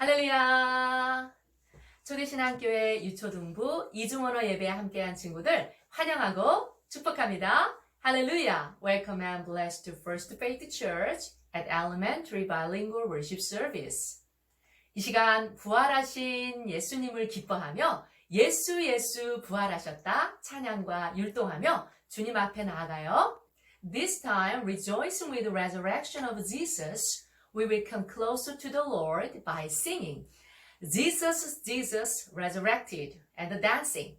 할렐루야! 초대신앙교회 유초등부 이중언어 예배에 함께한 친구들 환영하고 축복합니다. 할렐루야! Welcome and blessed to First Faith Church at Elementary Bilingual Worship Service. 이 시간 부활하신 예수님을 기뻐하며 예수 부활하셨다 찬양과 율동하며 주님 앞에 나아가요. This time, rejoicing with the resurrection of Jesus, we will come closer to the Lord by singing, Jesus, Jesus, resurrected, and dancing.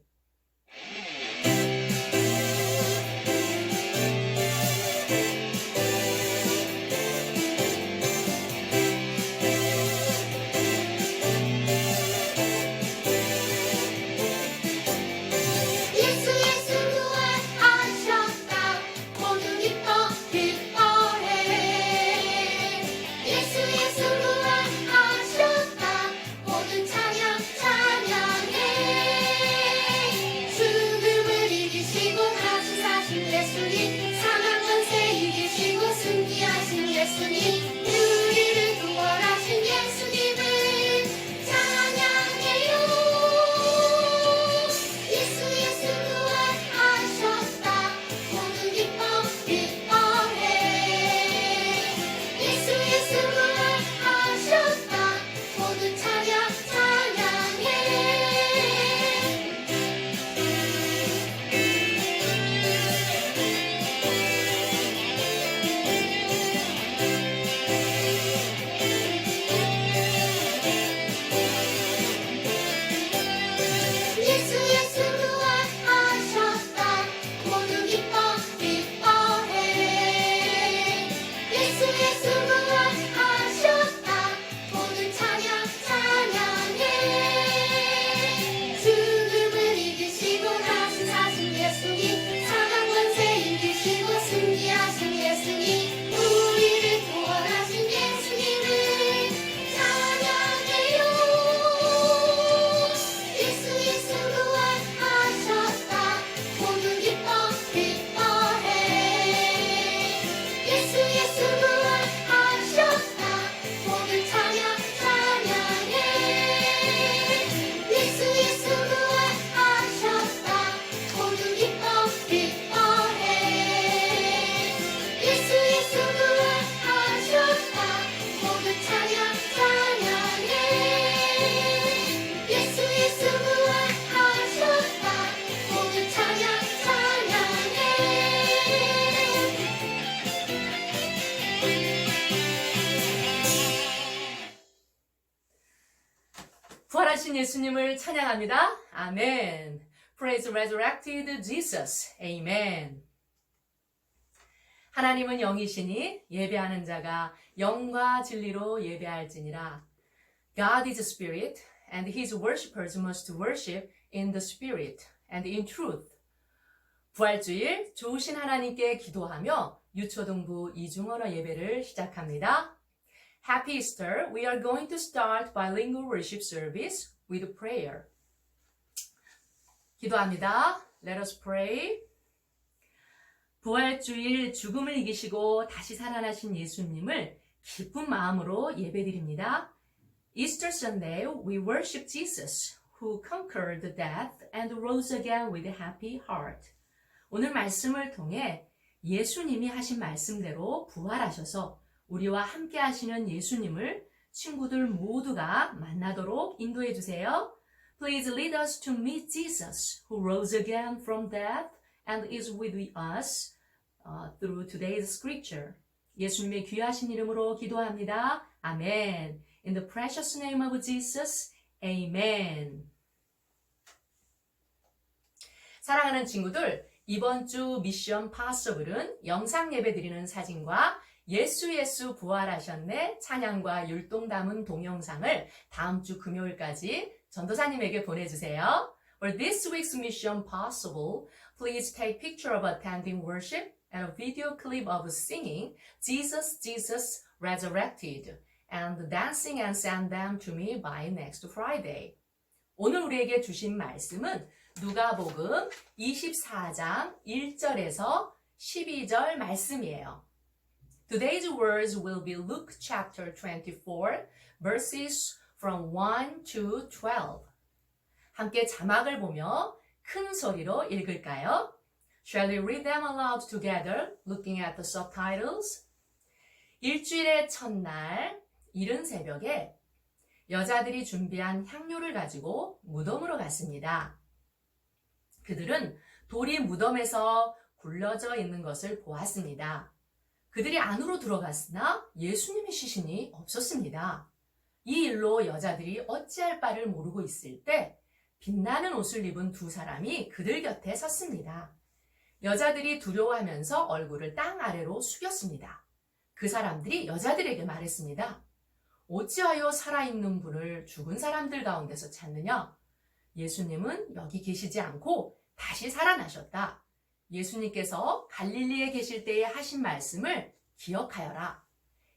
부활하신 예수님을 찬양합니다. 아멘. Praise resurrected Jesus. Amen. 하나님은 영이시니 예배하는 자가 영과 진리로 예배할지니라. God is spirit, and his worshippers must worship in the spirit and in truth. 부활주일 좋으신 하나님께 기도하며 유초등부 이중언어 예배를 시작합니다. Happy Easter. We are going to start bilingual worship service with prayer. 기도합니다. Let us pray. 부활주일 죽음을 이기시고 다시 살아나신 예수님을 기쁜 마음으로 예배드립니다. Easter Sunday, we worship Jesus, who conquered death and rose again with a happy heart. 오늘 말씀을 통해 예수님이 하신 말씀대로 부활하셔서 우리와 함께 하시는 예수님을 친구들 모두가 만나도록 인도해 주세요. Please lead us to meet Jesus, who rose again from death and is with us through today's scripture. 예수님의 귀하신 이름으로 기도합니다. 아멘. In the precious name of Jesus, Amen. 사랑하는 친구들, 이번 주 미션 파서블은 영상 예배 드리는 사진과 예수 부활하셨네 찬양과 율동 담은 동영상을 다음 주 금요일까지 전도사님에게 보내주세요. For this week's mission possible, please take picture of attending worship and a video clip of singing Jesus, Jesus, resurrected and dancing and send them to me by next Friday. 오늘 우리에게 주신 말씀은 누가복음 24장 1절에서 12절 말씀이에요. Today's words will be Luke chapter 24, verses from 1 to 12. 함께 자막을 보며 큰 소리로 읽을까요? Shall we read them aloud together, looking at the subtitles? 일주일의 첫날, 이른 새벽에 여자들이 준비한 향료를 가지고 무덤으로 갔습니다. 그들은 돌이 무덤에서 굴러져 있는 것을 보았습니다. 그들이 안으로 들어갔으나 예수님의 시신이 없었습니다. 이 일로 여자들이 어찌할 바를 모르고 있을 때 빛나는 옷을 입은 두 사람이 그들 곁에 섰습니다. 여자들이 두려워하면서 얼굴을 땅 아래로 숙였습니다. 그 사람들이 여자들에게 말했습니다. 어찌하여 살아있는 분을 죽은 사람들 가운데서 찾느냐? 예수님은 여기 계시지 않고 다시 살아나셨다. 예수님께서 갈릴리에 계실 때에 하신 말씀을 기억하여라.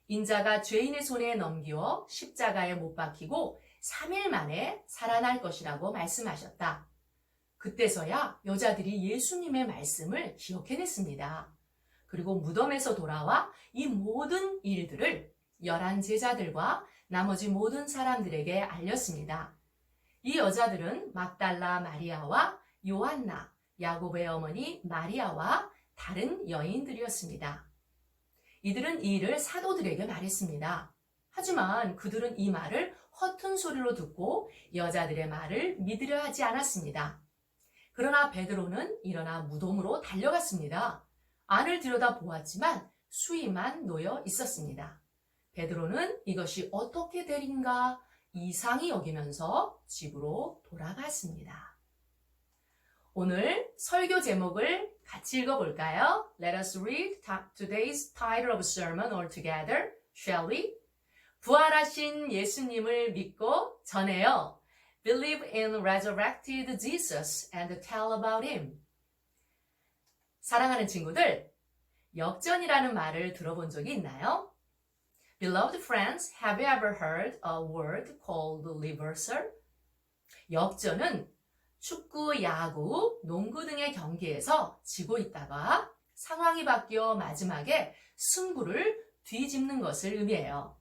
인자가 죄인의 손에 넘기어 십자가에 못 박히고 3일 만에 살아날 것이라고 말씀하셨다. 그때서야 여자들이 예수님의 말씀을 기억해냈습니다. 그리고 무덤에서 돌아와 이 모든 일들을 11 제자들과 나머지 모든 사람들에게 알렸습니다. 이 여자들은 막달라 마리아와 요한나, 야곱의 어머니 마리아와 다른 여인들이었습니다. 이들은 이 일을 사도들에게 말했습니다. 하지만 그들은 이 말을 허튼 소리로 듣고 여자들의 말을 믿으려 하지 않았습니다. 그러나 베드로는 일어나 무덤으로 달려갔습니다. 안을 들여다보았지만 수위만 놓여 있었습니다. 베드로는 이것이 어떻게 되린가 이상히 여기면서 집으로 돌아갔습니다. 오늘 설교 제목을 같이 읽어볼까요? Let us read today's title of sermon all together, shall we? 부활하신 예수님을 믿고 전해요. Believe in resurrected Jesus and tell about him. 사랑하는 친구들, 역전이라는 말을 들어본 적이 있나요? Beloved friends, have you ever heard a word called reversal? 역전은 축구, 야구, 농구 등의 경기에서 지고 있다가 상황이 바뀌어 마지막에 승부를 뒤집는 것을 의미해요.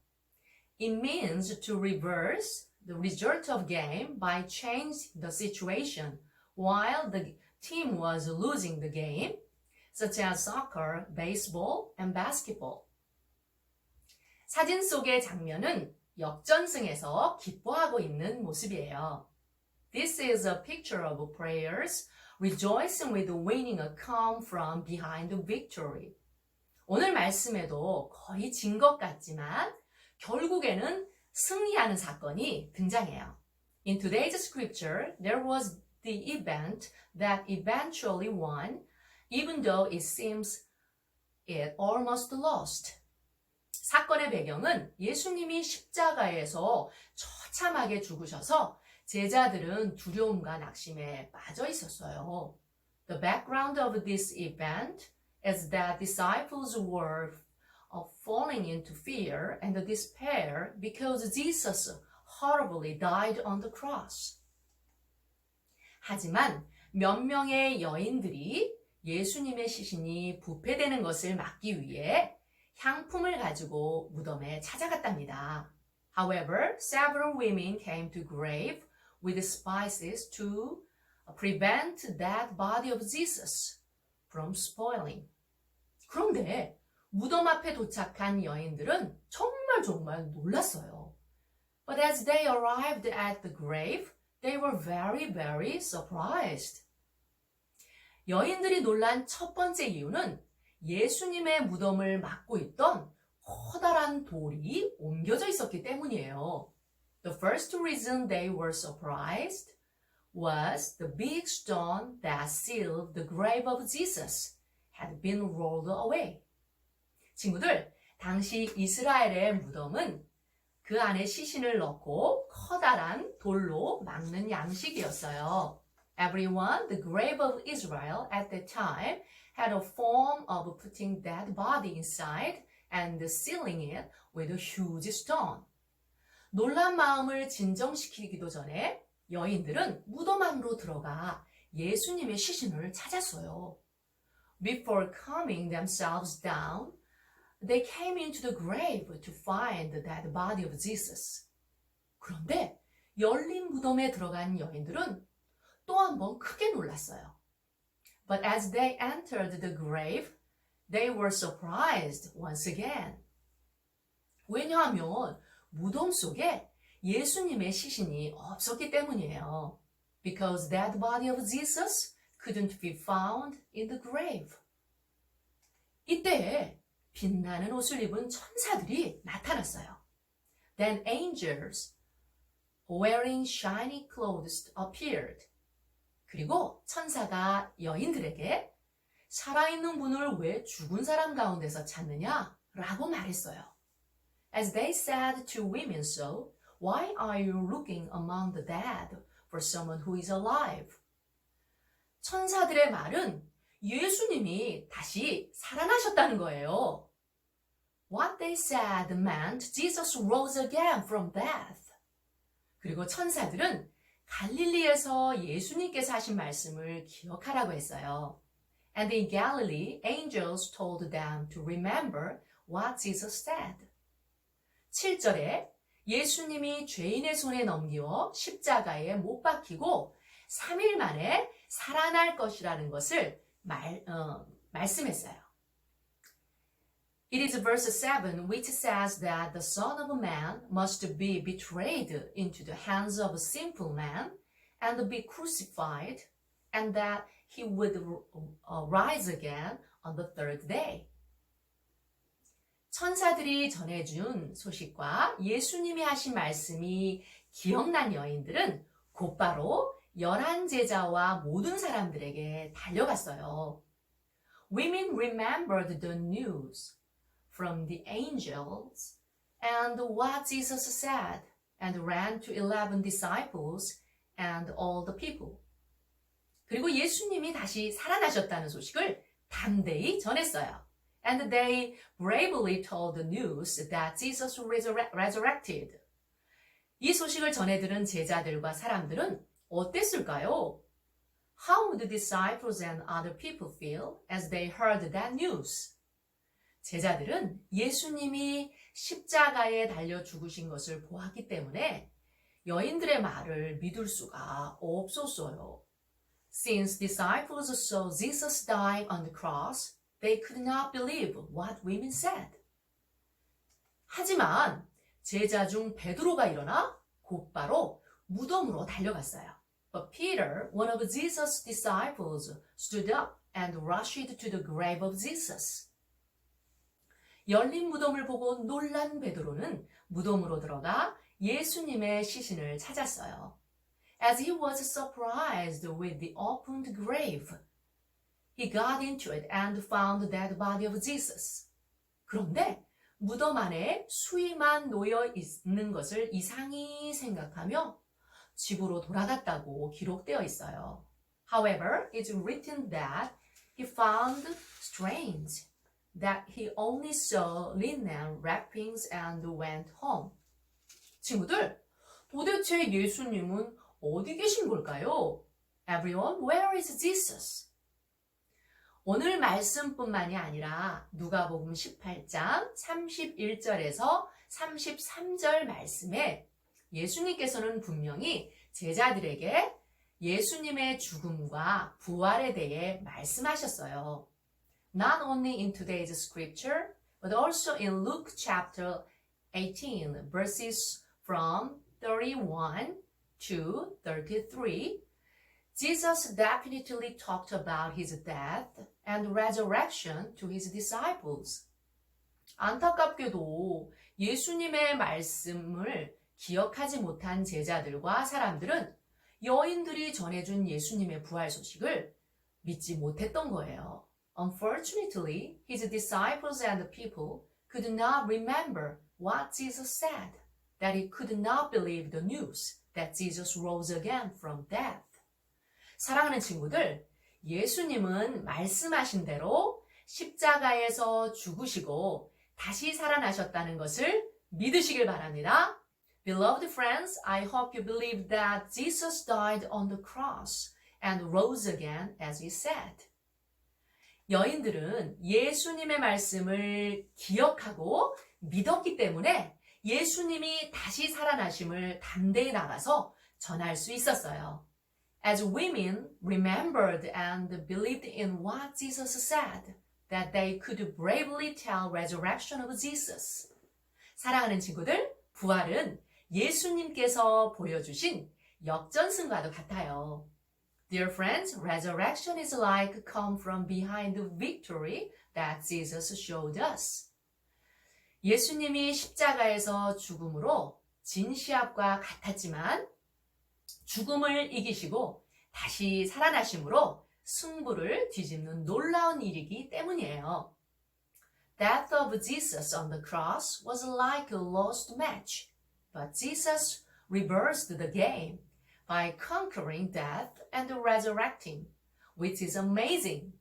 It means to reverse the result of game by changing the situation while the team was losing the game, such as soccer, baseball, and basketball. 사진 속의 장면은 역전승에서 기뻐하고 있는 모습이에요. This is a picture of players rejoicing with winning a come from behind victory. 오늘 말씀에도 거의 진 것 같지만 결국에는 승리하는 사건이 등장해요. In today's scripture, there was the event that eventually won, even though it seems it almost lost. 사건의 배경은 예수님이 십자가에서 처참하게 죽으셔서 제자들은 두려움과 낙심에 빠져 있었어요. The background of this event is that disciples were falling into fear and despair because Jesus horribly died on the cross. 하지만 몇 명의 여인들이 예수님의 시신이 부패되는 것을 막기 위해 향품을 가지고 무덤에 찾아갔답니다. However, several women came to grave with spices to prevent that body of Jesus from spoiling. 그런데 무덤 앞에 도착한 여인들은 정말 놀랐어요. But as they arrived at the grave, they were very surprised. 여인들이 놀란 첫 번째 이유는 예수님의 무덤을 막고 있던 커다란 돌이 옮겨져 있었기 때문이에요. The first reason they were surprised was the big stone that sealed the grave of Jesus had been rolled away. 친구들, 당시 이스라엘의 무덤은 그 안에 시신을 넣고 커다란 돌로 막는 양식이었어요. Everyone, the grave of Israel at that time had a form of putting that body inside and sealing it with a huge stone. 놀란 마음을 진정시키기도 전에 여인들은 무덤 안으로 들어가 예수님의 시신을 찾았어요. Before calming themselves down, they came into the grave to find that body of Jesus. 그런데 열린 무덤에 들어간 여인들은 또 한 번 크게 놀랐어요. But as they entered the grave, they were surprised once again. 왜냐하면 무덤 속에 예수님의 시신이 없었기 때문이에요. Because that body of Jesus couldn't be found in the grave. 이때에 빛나는 옷을 입은 천사들이 나타났어요. Then angels wearing shiny clothes appeared. 그리고 천사가 여인들에게 살아있는 분을 왜 죽은 사람 가운데서 찾느냐? 라고 말했어요. As they said to women so, why are you looking among the dead for someone who is alive? 천사들의 말은 예수님이 다시 살아나셨다는 거예요. What they said meant Jesus rose again from death. 그리고 천사들은 갈릴리에서 예수님께서 하신 말씀을 기억하라고 했어요. And in Galilee, angels told them to remember what Jesus said. 7절에 예수님이 죄인의 손에 넘겨 십자가에 못 박히고 3일 만에 살아날 것이라는 것을 말씀했어요. It is verse 7 which says that the Son of Man must be betrayed into the hands of a sinful man and be crucified, and that he would rise again on the third day. 천사들이 전해준 소식과 예수님이 하신 말씀이 기억난 여인들은 곧바로 11 제자와 모든 사람들에게 달려갔어요. Women remembered the news from the angels and what Jesus said and ran to 11 disciples and all the people. 그리고 예수님이 다시 살아나셨다는 소식을 담대히 전했어요. And they bravely told the news that Jesus resurrected. 이 소식을 전해들은 제자들과 사람들은 어땠을까요? How would the disciples and other people feel as they heard that news? 제자들은 예수님이 십자가에 달려 죽으신 것을 보았기 때문에 여인들의 말을 믿을 수가 없었어요. Since disciples saw Jesus die on the cross, they could not believe what women said. 하지만 제자 중 베드로가 일어나 곧바로 무덤으로 달려갔어요. But Peter, one of Jesus' disciples, stood up and rushed to the grave of Jesus. 열린 무덤을 보고 놀란 베드로는 무덤으로 들어가 예수님의 시신을 찾았어요. As he was surprised with the opened grave, he got into it and found the dead body of Jesus. 그런데 무덤 안에 수위만 놓여 있는 것을 이상히 생각하며 집으로 돌아갔다고 기록되어 있어요. However, it's written that he found strange that he only saw linen wrappings and went home. 친구들, 도대체 예수님은 어디 계신 걸까요? Everyone, where is Jesus? 오늘 말씀뿐만이 아니라 누가복음 18장 31절에서 33절 말씀에 예수님께서는 분명히 제자들에게 예수님의 죽음과 부활에 대해 말씀하셨어요. Not only in today's scripture, but also in Luke chapter 18, verses from 31 to 33, Jesus definitely talked about his death and resurrection to his disciples. 안타깝게도 예수님의 말씀을 기억하지 못한 제자들과 사람들은 여인들이 전해준 예수님의 부활 소식을 믿지 못했던 거예요. Unfortunately, his disciples and the people could not remember what Jesus said, that he could not believe the news that Jesus rose again from death. 사랑하는 친구들, 예수님은 말씀하신 대로 십자가에서 죽으시고 다시 살아나셨다는 것을 믿으시길 바랍니다. Beloved friends, I hope you believe that Jesus died on the cross and rose again as he said. 여인들은 예수님의 말씀을 기억하고 믿었기 때문에 예수님이 다시 살아나심을 담대히 나가서 전할 수 있었어요. As women remembered and believed in what Jesus said, that they could bravely tell resurrection of Jesus. 사랑하는 친구들, 부활은 예수님께서 보여주신 역전승과도 같아요. Dear friends, resurrection is like come from behind the victory that Jesus showed us. 예수님이 십자가에서 죽음으로 진 시합과 같았지만 죽음을 이기시고 다시 살아나심으로 승부를 뒤집는 놀라운 일이기 때문이에요. Death of Jesus on the cross was like a lost match, but Jesus reversed the game by conquering death and resurrecting, which is amazing.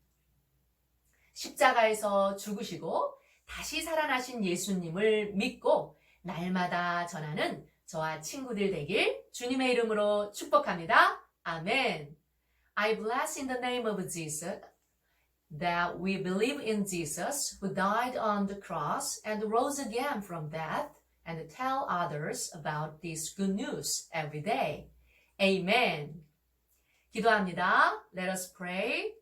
십자가에서 죽으시고 다시 살아나신 예수님을 믿고 날마다 전하는 저와 친구들 되길 주님의 이름으로 축복합니다. 아멘. I bless in the name of Jesus that we believe in Jesus who died on the cross and rose again from death and tell others about this good news every day. Amen. 기도합니다. Let us pray.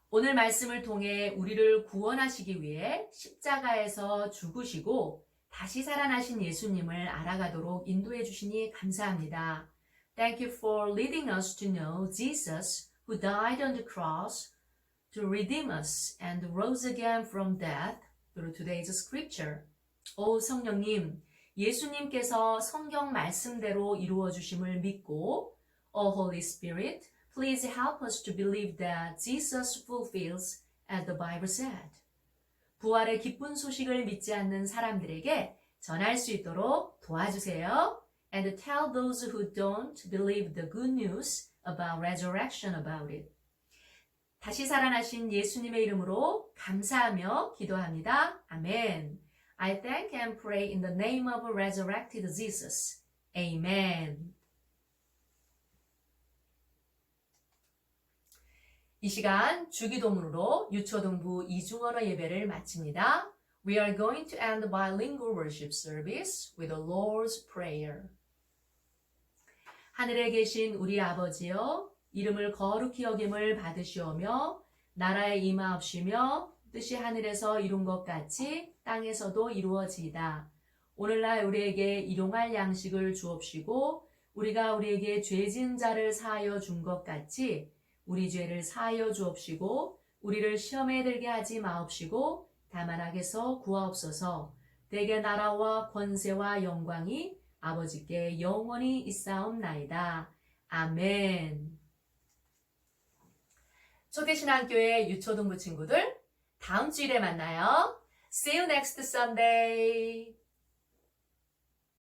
오늘 말씀을 통해 우리를 구원하시기 위해 십자가에서 죽으시고 다시 살아나신 예수님을 알아가도록 인도해 주시니 감사합니다. Thank you for leading us to know Jesus who died on the cross to redeem us and rose again from death through today's scripture. 오 성령님, 예수님께서 성경 말씀대로 이루어 주심을 믿고 O Holy Spirit, please help us to believe that Jesus fulfills as the Bible said. 부활의 기쁜 소식을 믿지 않는 사람들에게 전할 수 있도록 도와주세요. And tell those who don't believe the good news about resurrection about it. 다시 살아나신 예수님의 이름으로 감사하며 기도합니다. 아멘. I thank and pray in the name of resurrected Jesus. Amen. 이 시간 주기도문으로 유초등부 이중언어 예배를 마칩니다. We are going to end the bilingual worship service with the Lord's Prayer. 하늘에 계신 우리 아버지여, 이름을 거룩히 여김을 받으시오며 나라에 임하옵시며 뜻이 하늘에서 이룬 것 같이 땅에서도 이루어지이다. 오늘날 우리에게 일용할 양식을 주옵시고 우리가 우리에게 죄진 자를 사하여 준 것 같이 우리 죄를 사하여 주옵시고 우리를 시험에 들게 하지 마옵시고 다만 악에서 구하옵소서. 대개 나라와 권세와 영광이 아버지께 영원히 있사옵나이다. 아멘. 초대신앙교회 유초등부 친구들, 다음 주일에 만나요. See you next Sunday.